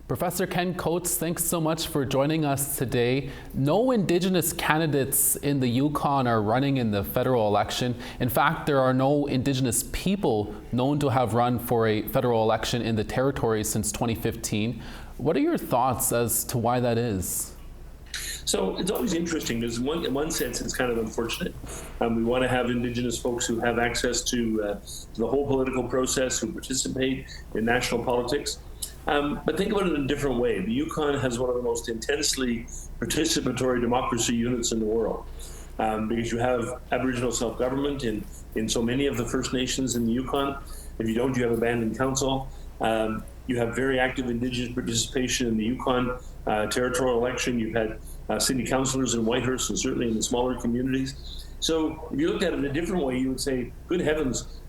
Professor Ken Coates, thanks so much for joining us today. No Indigenous candidates in the Yukon are running in the federal election. In fact, there are no Indigenous people known to have run for a federal election in the territory since 2015. What are your thoughts as to why that is? So it's always interesting because in one sense it's kind of unfortunate. We want to have Indigenous folks who have access to the whole political process, who participate in national politics. But think about it in a different way. The Yukon has one of the most intensely participatory democracy units in the world because you have Aboriginal self-government in so many of the First Nations in the Yukon. If you don't, you have a band council. You have very active Indigenous participation in the Yukon territorial election. You've had city councillors in Whitehurst and certainly in the smaller communities. So if you looked at it a different way, you would say, good heavens,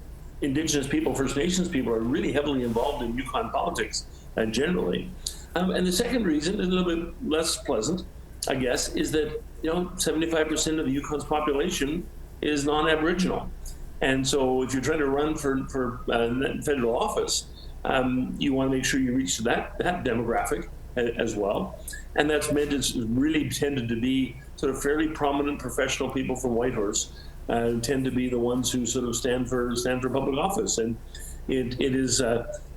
Indigenous people, First Nations people are really heavily involved in Yukon politics generally. And the second reason is a little bit less pleasant, I guess, is that 75% of the Yukon's population is non-Aboriginal. And so if you're trying to run for federal office, you want to make sure you reach that demographic as well. And that's meant it's really tended to be sort of fairly prominent professional people from Whitehorse tend to be the ones who sort of stand for public office. And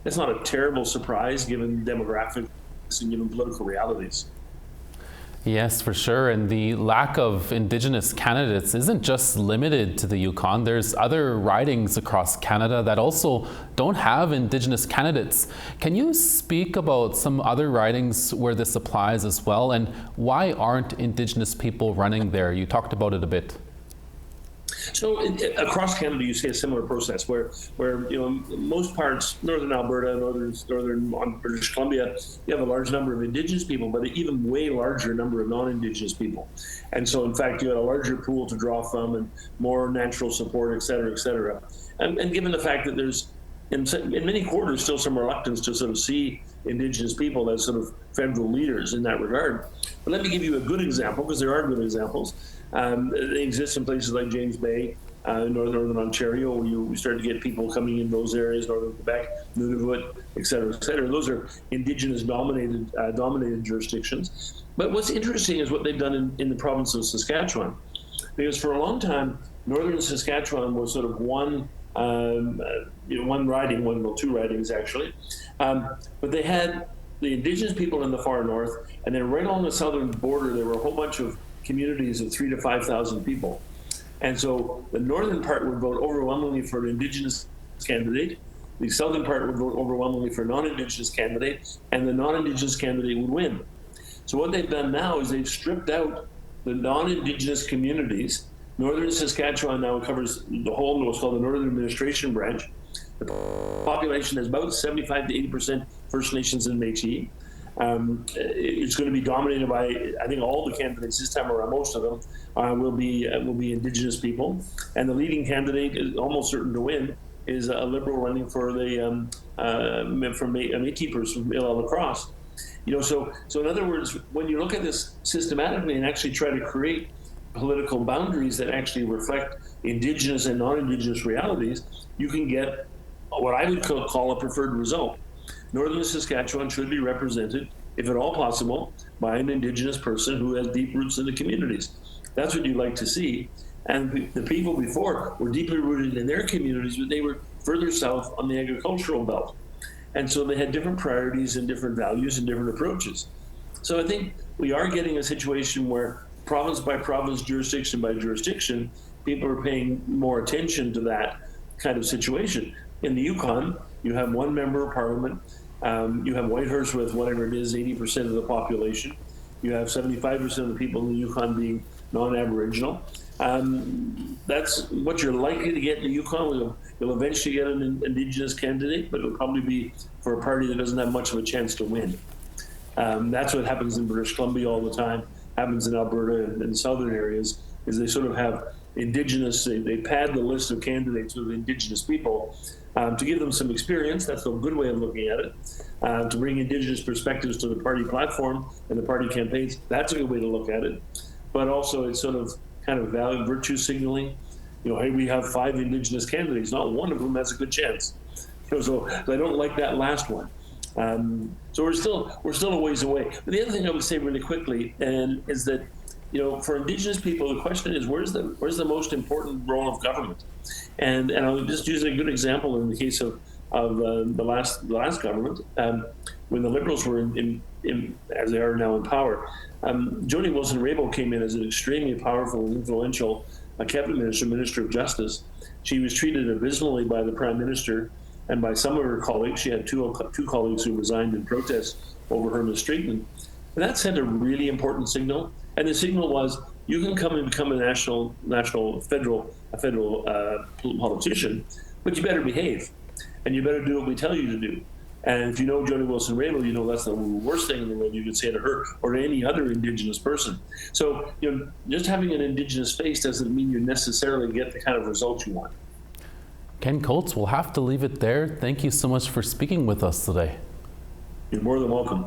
it's not a terrible surprise given demographics and given political realities. Yes, for sure. And the lack of Indigenous candidates isn't just limited to the Yukon. There's other ridings across Canada that also don't have Indigenous candidates. Can you speak about some other ridings where this applies as well? And why aren't Indigenous people running there? You talked about it a bit. So across Canada, you see a similar process where most parts, northern Alberta, northern British Columbia, you have a large number of Indigenous people, but an even way larger number of non-Indigenous people. And so, in fact, you had a larger pool to draw from and more natural support, et cetera, et cetera. And given the fact that there's, in many quarters, still some reluctance to sort of see Indigenous people as sort of federal leaders in that regard. But let me give you a good example, because there are good examples. They exist in places like James Bay, northern Ontario, where we start to get people coming in those areas, northern Quebec, Nunavut, et cetera, et cetera. Those are Indigenous dominated jurisdictions. But what's interesting is what they've done in the province of Saskatchewan, because for a long time, northern Saskatchewan was sort of one riding, two ridings actually, but they had the Indigenous people in the far north, and then right along the southern border, there were a whole bunch of communities of 3,000 to 5,000 people. And so the northern part would vote overwhelmingly for an Indigenous candidate, the southern part would vote overwhelmingly for a non-Indigenous candidate, and the non-Indigenous candidate would win. So what they've done now is they've stripped out the non-Indigenous communities. Northern Saskatchewan now covers the whole, what's called the Northern Administration Branch. The population is about 75 to 80% First Nations and Métis. It's going to be dominated by, I think, all the candidates this time around. Most of them will be Indigenous people, and the leading candidate is almost certain to win is a Liberal running for the from a Métis person from La Crosse. So in other words, when you look at this systematically and actually try to create political boundaries that actually reflect Indigenous and non-Indigenous realities, you can get what I would call a preferred result. Northern Saskatchewan should be represented, if at all possible, by an Indigenous person who has deep roots in the communities. That's what you'd like to see. And the people before were deeply rooted in their communities, but they were further south on the agricultural belt. And so they had different priorities and different values and different approaches. So I think we are getting a situation where province by province, jurisdiction by jurisdiction, people are paying more attention to that kind of situation. In the Yukon, you have one member of parliament. You have Whitehurst with whatever it is, 80% of the population. You have 75% of the people in the Yukon being non-Aboriginal. That's what you're likely to get in the Yukon. You'll eventually get an Indigenous candidate, but it'll probably be for a party that doesn't have much of a chance to win. That's what happens in British Columbia all the time, happens in Alberta and southern areas, is they sort of have Indigenous, they pad the list of candidates with Indigenous people to give them some experience. That's a good way of looking at it. To bring Indigenous perspectives to the party platform and the party campaigns, that's a good way to look at it. But also it's sort of kind of value virtue signaling. Hey, we have 5 Indigenous candidates, not one of them has a good chance. So I don't like that last one. So we're still a ways away. But the other thing I would say really quickly and is that, for Indigenous people, the question is where's the most important role of government? And I'll just use a good example in the case of the last government, when the Liberals were in as they are now in power. Jody Wilson-Raybould came in as an extremely powerful and influential cabinet minister, Minister of Justice. She was treated abysmally by the Prime Minister and by some of her colleagues. She had two colleagues who resigned in protest over her mistreatment. And that sent a really important signal. And the signal was, you can come and become a federal politician, but you better behave, and you better do what we tell you to do. And if you know Jody Wilson-Raybould, you know that's the worst thing in the world you could say to her or to any other Indigenous person. So, just having an Indigenous face doesn't mean you necessarily get the kind of results you want. Ken Coates, we'll have to leave it there. Thank you so much for speaking with us today. You're more than welcome.